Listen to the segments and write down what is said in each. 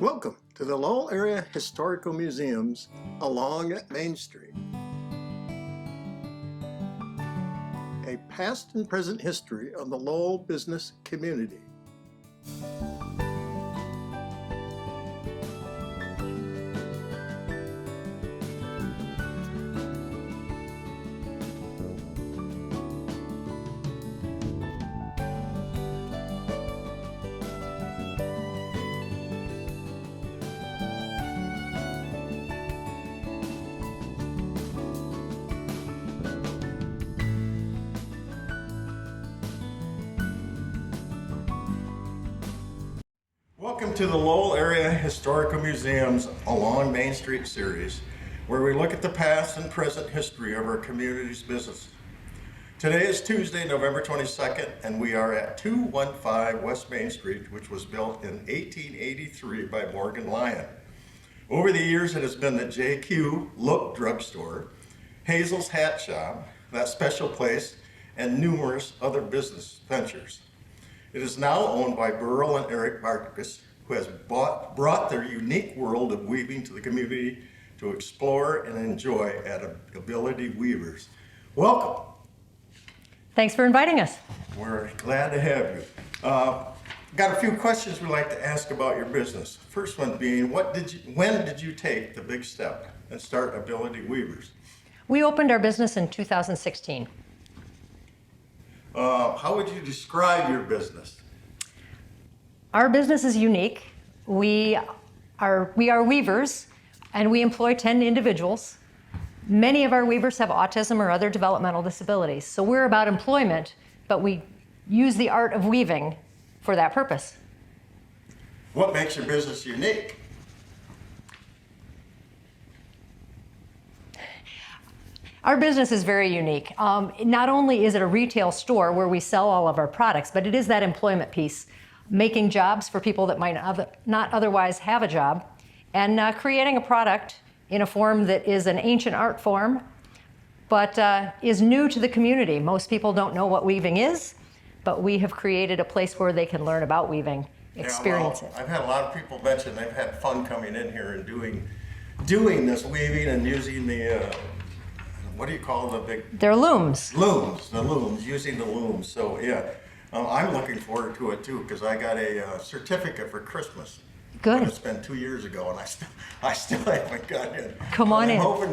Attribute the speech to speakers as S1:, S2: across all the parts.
S1: Welcome to the Lowell Area Historical Museums along Main Street. A past and present history of the Lowell business community. Welcome to the Lowell Area Historical Museums along Main Street series, where we look at the past and present history of our community's business. Today is Tuesday, November 22nd, and we are at 215 West Main Street, which was built in 1883 by Morgan Lyon. Over the years, it has been the JQ Look Drugstore, Hazel's Hat Shop, That Special Place, and numerous other business ventures. It is now owned by Beryl and Eric, who has brought their unique world of weaving to the community to explore and enjoy at Ability Weavers. Welcome.
S2: Thanks for inviting us.
S1: We're glad to have you. Got a few questions we'd like to ask about your business. First one being, when did you take the big step and start Ability Weavers?
S2: We opened our business in 2016.
S1: How would you describe your business?
S2: Our business is unique. We are weavers, and we employ 10 individuals. Many of our weavers have autism or other developmental disabilities. So we're about employment, but we use the art of weaving for that purpose.
S1: What makes your business unique?
S2: Our business is very unique. Not only is it a retail store where we sell all of our products, but it is that employment piece, making jobs for people that might not otherwise have a job, and creating a product in a form that is an ancient art form, but is new to the community. Most people don't know what weaving is, but we have created a place where they can learn about weaving, experience it.
S1: I've had a lot of people mention they've had fun coming in here and doing this weaving and using the what do you call the big?
S2: They're looms.
S1: Using the looms. So yeah, I'm looking forward to it too because I got a certificate for Christmas.
S2: Good.
S1: But it's been 2 years ago and I still haven't got in.
S2: Come on in.
S1: I'm hoping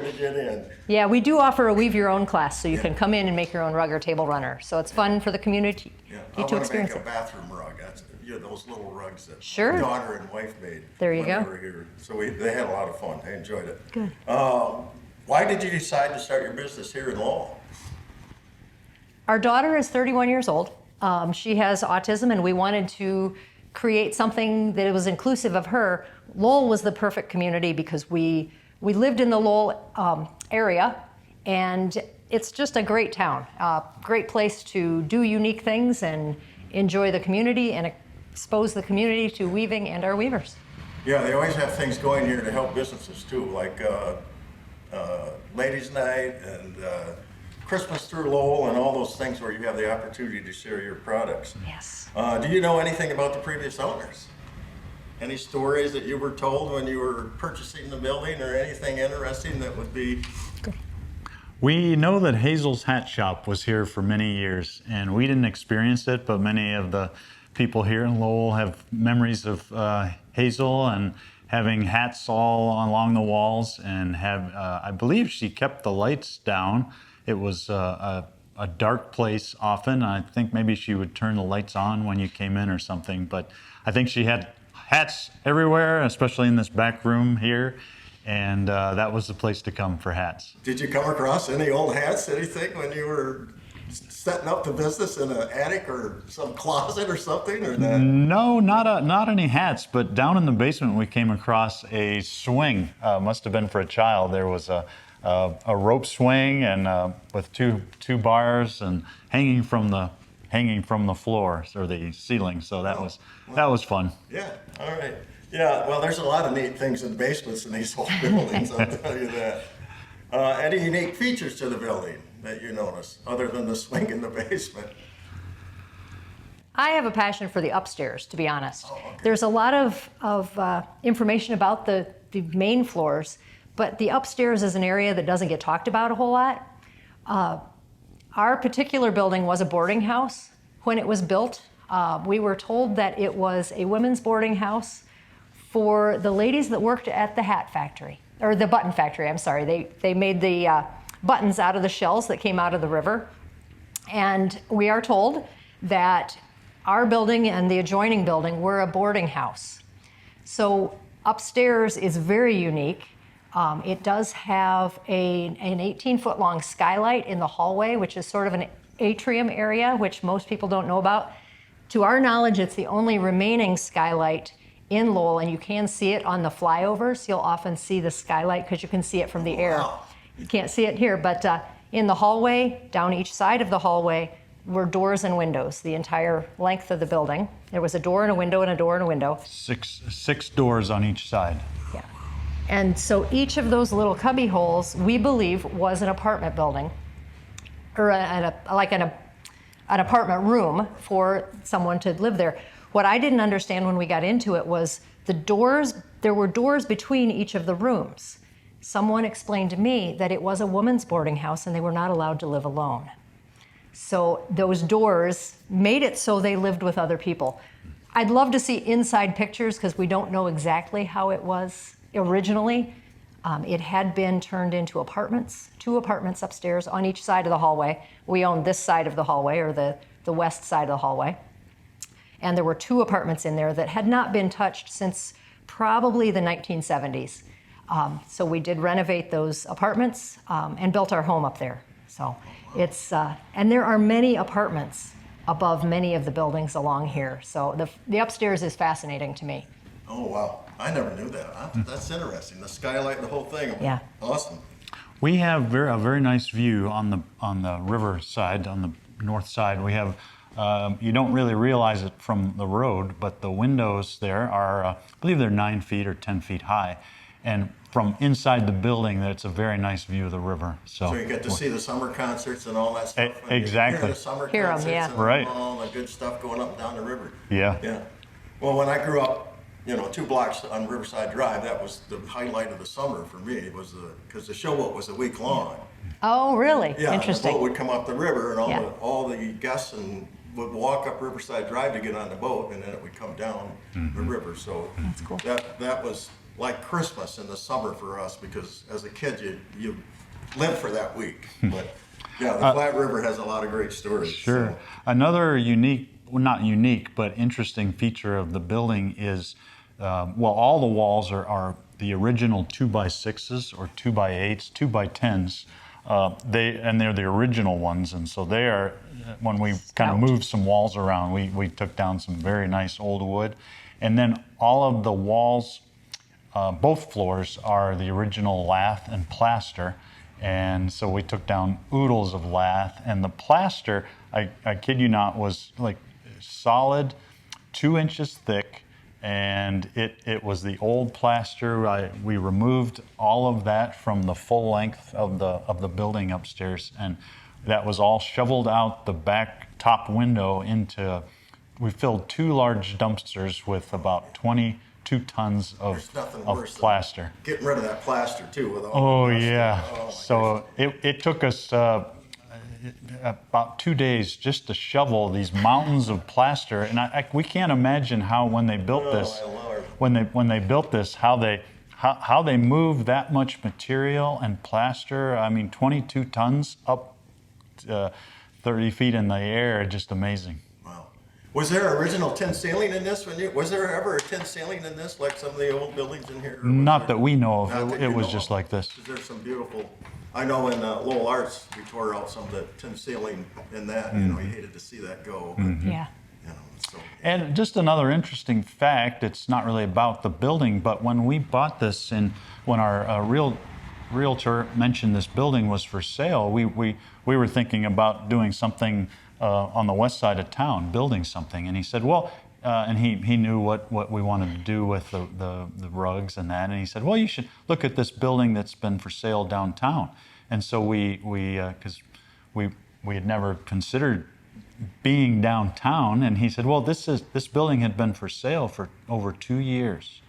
S1: to get in.
S2: Yeah, we do offer a weave your own class, so you can come in and make your own rug or table runner. So it's fun for the community to experience
S1: make
S2: it.
S1: a bathroom rug. That's those little rugs that
S2: Sure.
S1: my daughter and wife made.
S2: There you
S1: when
S2: go.
S1: They were here. So they had a lot of fun. I enjoyed it.
S2: Good.
S1: Why did you decide to start your business here in Lowell?
S2: Our daughter is 31 years old. She has autism, and we wanted to create something that was inclusive of her. Lowell was the perfect community because we lived in the Lowell area, and it's just a great town, great place to do unique things and enjoy the community and expose the community to weaving and our weavers.
S1: Yeah, they always have things going here to help businesses too, like Ladies' Night and Christmas through Lowell and all those things where you have the opportunity to share your products.
S2: Yes.
S1: Do you know anything about the previous owners? Any stories that you were told when you were purchasing the building or anything interesting that would be?
S3: We know that Hazel's Hat Shop was here for many years, and we didn't experience it, but many of the people here in Lowell have memories of Hazel and having hats all along the walls, and I believe she kept the lights down. It was a dark place often. I think maybe she would turn the lights on when you came in or something, but I think she had hats everywhere, especially in this back room here, and that was the place to come for hats.
S1: Did you come across any old hats, anything, when you were setting up the business in an attic or some closet or something, or that?
S3: No, not any hats, but down in the basement we came across a swing. Must have been for a child. There was a rope swing and with two bars and hanging from the floor or the ceiling. So that was fun.
S1: Yeah. All right. Yeah. Well, there's a lot of neat things in basements in these old buildings. I'll tell you that. Any unique features to the building that you notice other than the swing in the basement?
S2: I have a passion for the upstairs, to be honest. There's a lot of information about the main floors, but the upstairs is an area that doesn't get talked about a whole lot. Our particular building was a boarding house when it was built. We were told that it was a women's boarding house for the ladies that worked at the hat factory, or the button factory, I'm sorry. They made the buttons out of the shells that came out of the river. And we are told that our building and the adjoining building were a boarding house. So upstairs is very unique. It does have an 18-foot long skylight in the hallway, which is sort of an atrium area, which most people don't know about. To our knowledge, it's the only remaining skylight in Lowell, and you can see it on the flyovers. You'll often see the skylight because you can see it from the air. You can't see it here, but in the hallway, down each side of the hallway, were doors and windows, the entire length of the building. There was a door and a window and a door and a window.
S3: Six doors on each side.
S2: Yeah. And so each of those little cubby holes, we believe, was an apartment building, or an apartment room for someone to live there. What I didn't understand when we got into it was the doors, there were doors between each of the rooms. Someone explained to me that it was a woman's boarding house and they were not allowed to live alone. So those doors made it so they lived with other people. I'd love to see inside pictures because we don't know exactly how it was originally. It had been turned into apartments, 2 apartments upstairs on each side of the hallway. We owned this side of the hallway, or the west side of the hallway. And there were 2 apartments in there that had not been touched since probably the 1970s. So we did renovate those apartments and built our home up there. So it's, and there are many apartments above many of the buildings along here. So the upstairs is fascinating to me.
S1: Oh, wow. I never knew that. That's interesting. The skylight, the whole thing.
S2: Yeah.
S1: Awesome.
S3: We have a very nice view on the river side, on the north side. We have, you don't really realize it from the road, but the windows there are, I believe they're 9 feet or 10 feet high. And from inside the building, it's a very nice view of the river.
S1: So you get to see the summer concerts and all that stuff.
S3: Exactly.
S1: Hear the summer
S2: Hear 'em,
S1: concerts
S2: yeah.
S1: and
S3: Right.
S1: all the good stuff going up and down the river.
S3: Yeah.
S1: Yeah. Well, when I grew up, 2 blocks on Riverside Drive, that was the highlight of the summer for me. It was because the showboat was a week long.
S2: Oh, really?
S1: Yeah,
S2: Interesting.
S1: the boat would come up the river, and
S2: Yeah.
S1: all the guests would walk up Riverside Drive to get on the boat, and then it would come down the river. So
S2: That's cool.
S1: that was like Christmas in the summer for us, because as a kid you live for that week. But yeah, the Flat River has a lot of great stories.
S3: Sure.
S1: So.
S3: Another unique, well, not unique, but interesting feature of the building is, all the walls are the original 2x6s or 2x8s, 2x10s. They're the original ones, and so they are. When we kind of moved some walls around, we took down some very nice old wood, and then all of the walls, both floors are the original lath and plaster. And so we took down oodles of lath, and the plaster, I kid you not, was like solid, 2 inches thick, and it was the old plaster. We removed all of that from the full length of the building upstairs, and that was all shoveled out the back top window into. We filled 2 large dumpsters with about 22 tons of plaster.
S1: Getting rid of that plaster too. With all the dust.
S3: Yeah.
S1: Oh,
S3: so it took us about 2 days just to shovel these mountains of plaster, and we can't imagine how when they built this, when they built this, how they moved that much material and plaster. I mean, 22 tons up 30 feet in the air, just amazing.
S1: Was there original tin ceiling in this? Was there ever a tin ceiling in this, like some of the old buildings in here?
S3: Not that we know of. It was just like this.
S1: There's some beautiful. I know in Lowell Arts we tore out some of the tin ceiling in that. You hated to see that go. But,
S2: Yeah.
S3: And just another interesting fact. It's not really about the building, but when we bought this, and when our realtor mentioned this building was for sale, we were thinking about doing something on the west side of town, building something. And he said, well, and he knew what we wanted to do with the rugs and that. And he said, well, you should look at this building that's been for sale downtown. And so because we had never considered being downtown, and he said, well, this building had been for sale for over 2 years.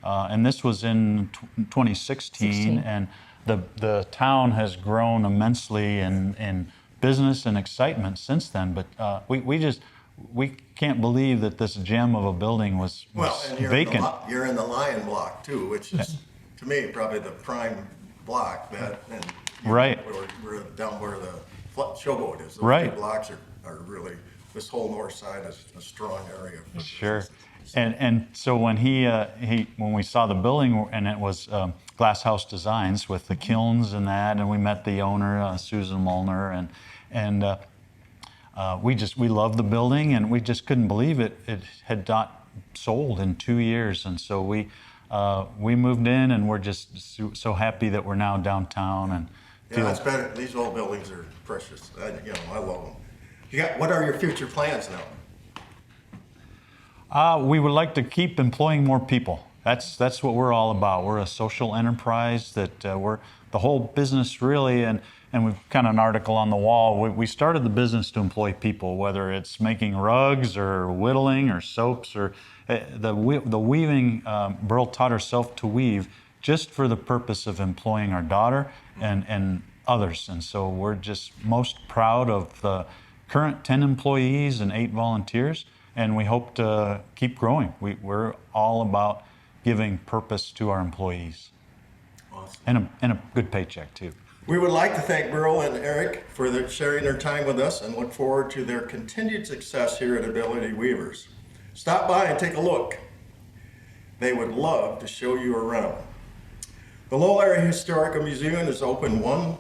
S3: And this was in 2016, and the town has grown immensely in business and excitement since then. But we can't believe that this gem of a building was
S1: And
S3: vacant.
S1: you're in the Lion Block too, which is, to me, probably the prime block and
S3: Right.
S1: We're down where the showboat is. Those
S3: Right.
S1: two blocks are really, this whole north side is a strong area. For
S3: Sure.
S1: businesses.
S3: And so when when we saw the building, and it was glass house designs with the kilns and that, and we met the owner, Susan Molnar, and we loved the building, and we just couldn't believe it had not sold in 2 years. And so we moved in, and we're just so happy that we're now downtown. And
S1: Yeah, it's better. These old buildings are precious. I love them. What are your future plans now?
S3: We would like to keep employing more people. That's what we're all about. We're a social enterprise that we're the whole business really, and we've kind of an article on the wall. We started the business to employ people, whether it's making rugs or whittling or soaps or the weaving. Beryl taught herself to weave just for the purpose of employing our daughter and others. And so we're just most proud of the current 10 employees and 8 volunteers. And we hope to keep growing. We're all about giving purpose to our employees.
S1: Awesome.
S3: And a good paycheck, too.
S1: We would like to thank Beryl and Eric for sharing their time with us and look forward to their continued success here at Ability Weavers. Stop by and take a look. They would love to show you around. The Lowell Area Historical Museum is open 1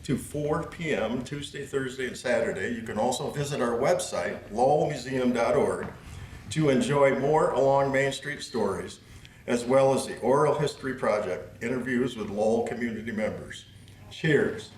S1: to 4 p.m. Tuesday, Thursday, and Saturday. You can also visit our website, lowellmuseum.org, to enjoy more along Main Street stories, as well as the Oral History Project, interviews with Lowell community members. Cheers.